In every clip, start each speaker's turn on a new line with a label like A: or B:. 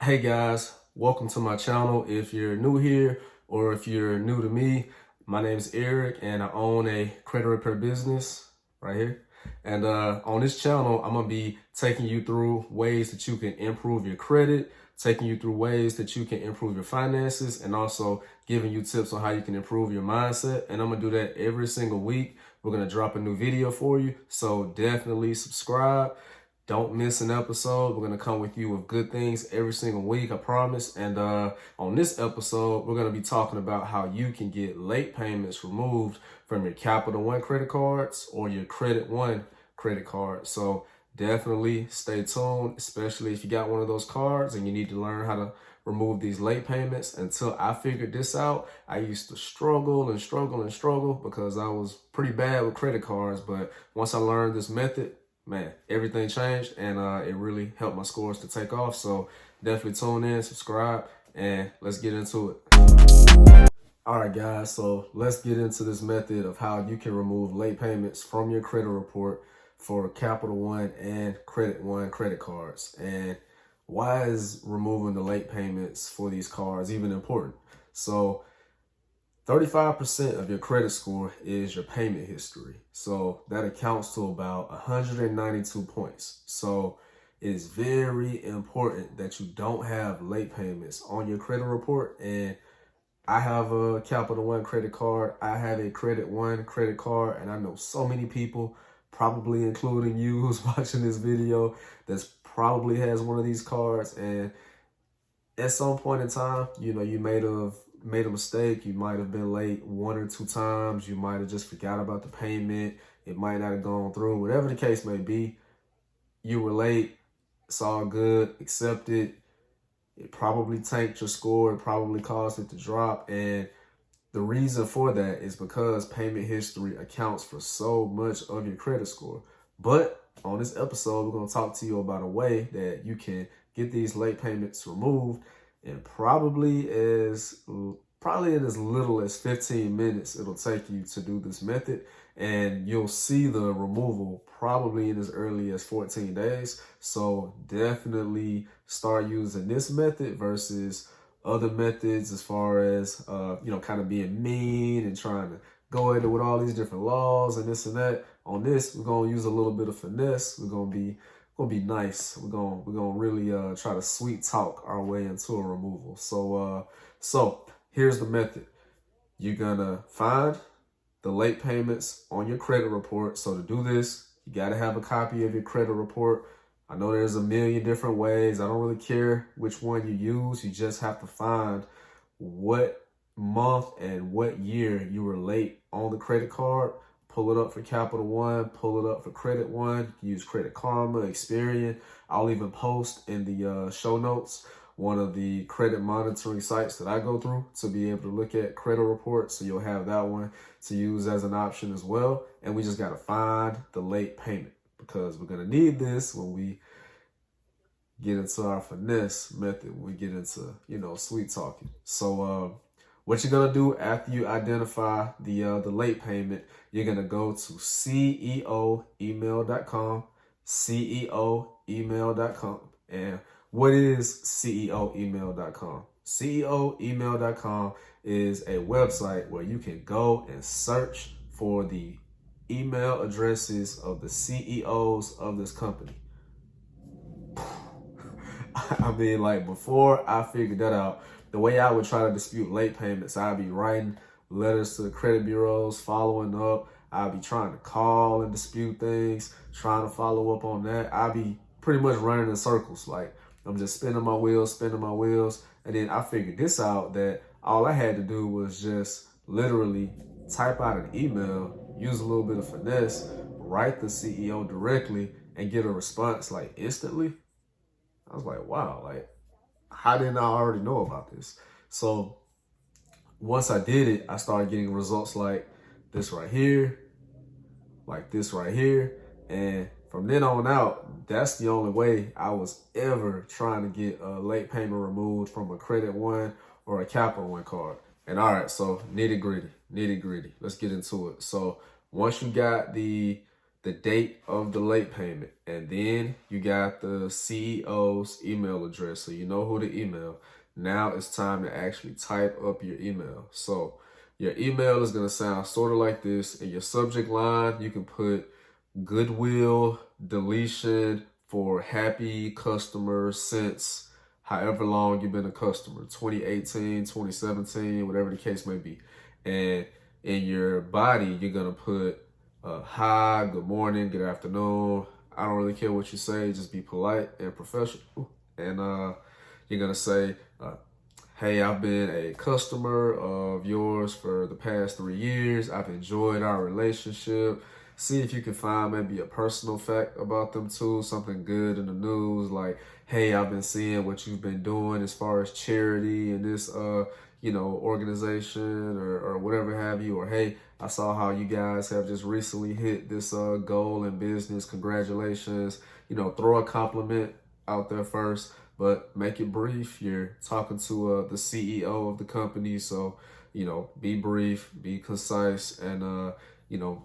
A: Hey guys, welcome to my channel. If you're new here or if you're new to me, my name is Eric and I own a credit repair business right here. And on this channel, I'm going to be taking you through ways that you can improve your credit, taking you through ways that you can improve your finances, and also giving you tips on how you can improve your mindset. And I'm going to do that every single week. We're going to drop a new video for you. So definitely subscribe. Don't miss an episode. We're going to come with you with good things every single week, I promise. And on this episode, we're going to be talking about how you can get late payments removed from your Capital One credit cards or your Credit One credit card. So definitely stay tuned, especially if you got one of those cards and you need to learn how to remove these late payments. Until I figured this out, I used to struggle because I was pretty bad with credit cards. But once I learned this method, man, everything changed and it really helped my scores to take off. So definitely tune in, subscribe, and let's get into it. All right, guys, so let's get into this method of how you can remove late payments from your credit report for Capital One and Credit One credit cards. And why is removing the late payments for these cards even important? So 35% of your credit score is your payment history. So that accounts to about 192 points. So it is very important that you don't have late payments on your credit report. And I have a Capital One credit card. I have a Credit One credit card. And I know so many people, probably including you who's watching this video, that's probably has one of these cards. And at some point in time, you might have made a mistake. You might have been late one or two times. You might have just forgot about the payment. It might not have gone through. Whatever the case may be, you were late. It's all good. Accept it. It probably tanked your score. It probably caused it to drop. And the reason for that is because payment history accounts for so much of your credit score. But on this episode, we're going to talk to you about a way that you can get these late payments removed in probably in as little as 15 minutes. It'll take you to do this method, and you'll see the removal probably in as early as 14 days. So definitely start using this method versus other methods as far as, kind of being mean and trying to go at it with all these different laws and this and that. On this, we're going to use a little bit of finesse. We're going to be nice. We're going to really try to sweet talk our way into a removal. So here's the method. You're going to find the late payments on your credit report. So to do this, you got to have a copy of your credit report. I know there's a million different ways. I don't really care which one you use. You just have to find what month and what year you were late on the credit card. Pull it up for Capital One, pull it up for Credit One. You can use Credit Karma, Experian. I'll even post in the show notes one of the credit monitoring sites that I go through to be able to look at credit reports. So you'll have that one to use as an option as well. And we just got to find the late payment because we're going to need this when we get into our finesse method, when we get into, sweet talking. So what you're going to do after you identify the late payment, you're going to go to ceoemail.com, ceoemail.com. And what is ceoemail.com? ceoemail.com is a website where you can go and search for the email addresses of the CEOs of this company. I mean, like, before I figured that out, the way I would try to dispute late payments, I'd be writing letters to the credit bureaus, following up. I'd be trying to call and dispute things, trying to follow up on that. I'd be pretty much running in circles. Like, I'm just spinning my wheels. And then I figured this out, that all I had to do was just literally type out an email, use a little bit of finesse, write the CEO directly, and get a response like instantly. I was like, wow, like, how didn't I already know about this? So once I did it, I started getting results like this right here, like this right here. And from then on out, that's the only way I was ever trying to get a late payment removed from a Credit One or a Capital One card. And all right, so nitty gritty. Let's get into it. So once you got the the date of the late payment, and then you got the CEO's email address, so you know who to email. Now it's time to actually type up your email. So your email is going to sound sort of like this. In your subject line, you can put goodwill deletion for happy customers since however long you've been a customer, 2018, 2017, whatever the case may be. And in your body, you're going to put hi, good morning, good afternoon. I don't really care what you say. Just be polite and professional. And you're going to say, hey, I've been a customer of yours for the past 3 years. I've enjoyed our relationship. See if you can find maybe a personal fact about them too, something good in the news, like, hey, I've been seeing what you've been doing as far as charity and this, organization or whatever have you, or hey, I saw how you guys have just recently hit this goal in business. Congratulations. Throw a compliment out there first, but make it brief. You're talking to the CEO of the company, so be brief, be concise, and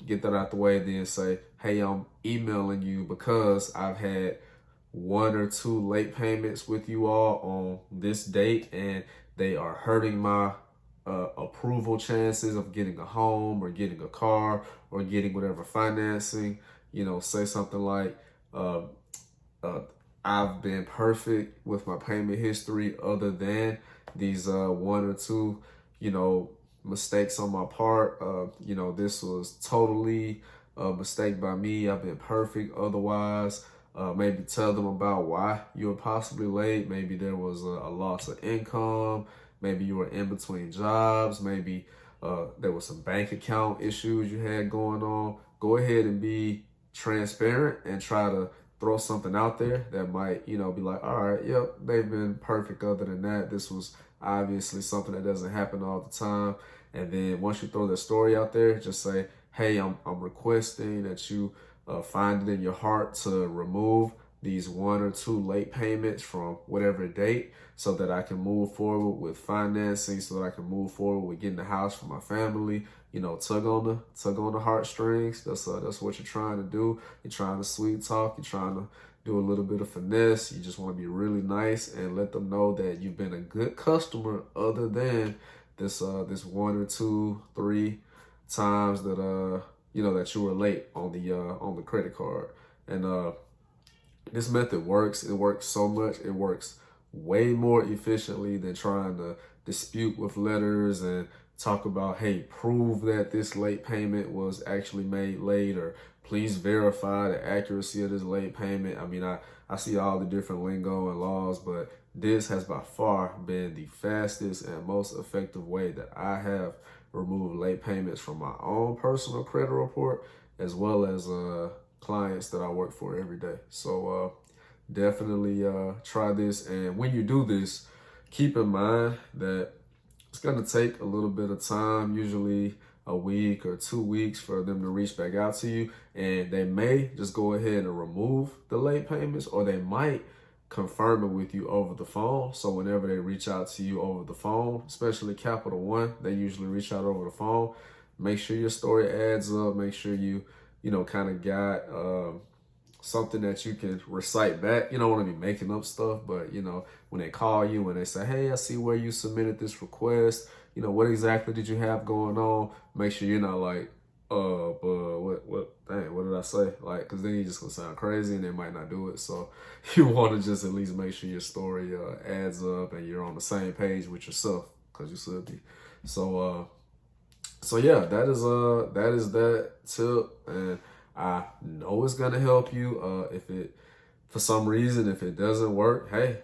A: get that out the way. Then say, hey, I'm emailing you because I've had 1 or 2 late payments with you all on this date, and they are hurting my approval chances of getting a home or getting a car or getting whatever financing. Say something like, I've been perfect with my payment history other than these 1 or 2, mistakes on my part. This was totally a mistake by me. I've been perfect otherwise. Maybe tell them about why you were possibly late. Maybe there was a loss of income. Maybe you were in between jobs. Maybe there was some bank account issues you had going on. Go ahead and be transparent and try to throw something out there that might, be like, all right, yep, they've been perfect other than that. This was obviously something that doesn't happen all the time. And then once you throw that story out there, just say, hey, I'm requesting that you find it in your heart to remove these 1 or 2 late payments from whatever date so that I can move forward with financing, so that I can move forward with getting a house for my family. Tug on the heartstrings. That's what you're trying to do. You're trying to sweet talk. You're trying to do a little bit of finesse. You just want to be really nice and let them know that you've been a good customer other than this 1 or 2, 3 times that that you were late on the credit card. And this method works. It works so much. It works way more efficiently than trying to dispute with letters and talk about, hey, prove that this late payment was actually made late, or please verify the accuracy of this late payment. I mean, I see all the different lingo and laws, but this has by far been the fastest and most effective way that I have removed late payments from my own personal credit report, as well as clients that I work for every day. So definitely try this. And when you do this, keep in mind that it's going to take a little bit of time, usually a week or 2 weeks, for them to reach back out to you. And they may just go ahead and remove the late payments, or they might confirm it with you over the phone. So whenever they reach out to you over the phone, especially Capital One, they usually reach out over the phone. Make sure your story adds up. Make sure you kind of got something that you can recite back. You don't want to be making up stuff, but when they call you, when they say, hey, I see where you submitted this request, what exactly did you have going on? Make sure you're not like, but what did I say? Like, because then you're just gonna sound crazy and they might not do it. So you want to just at least make sure your story adds up and you're on the same page with yourself, because you should be. So yeah, that is that tip, and I know it's gonna help you. If it, for some reason, if it doesn't work, hey,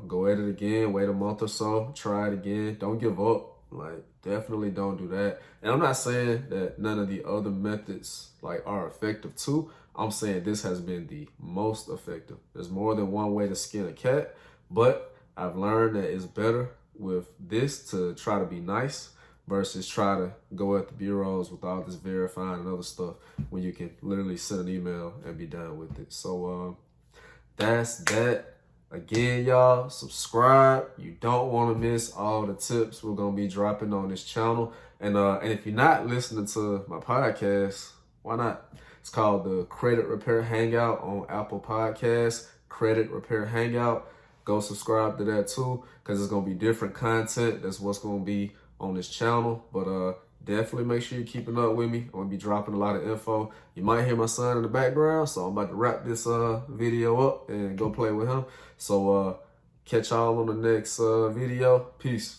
A: go at it again. Wait a month or so, try it again. Don't give up. Like, definitely don't do that. And I'm not saying that none of the other methods are effective too. I'm saying this has been the most effective. There's more than one way to skin a cat, but I've learned that it's better with this to try to be nice versus try to go at the bureaus with all this verifying and other stuff when you can literally send an email and be done with it. So that's that. Again, y'all, subscribe. You don't want to miss all the tips we're going to be dropping on this channel. And if you're not listening to my podcast, why not It's called the Credit Repair Hangout on Apple Podcasts. Credit Repair Hangout. Go subscribe to that too, because it's going to be different content. That's what's going to be on this channel. But definitely make sure you're keeping up with me. I'm going to be dropping a lot of info. You might hear my son in the background, so I'm about to wrap this video up and go play with him. So catch y'all on the next video. Peace.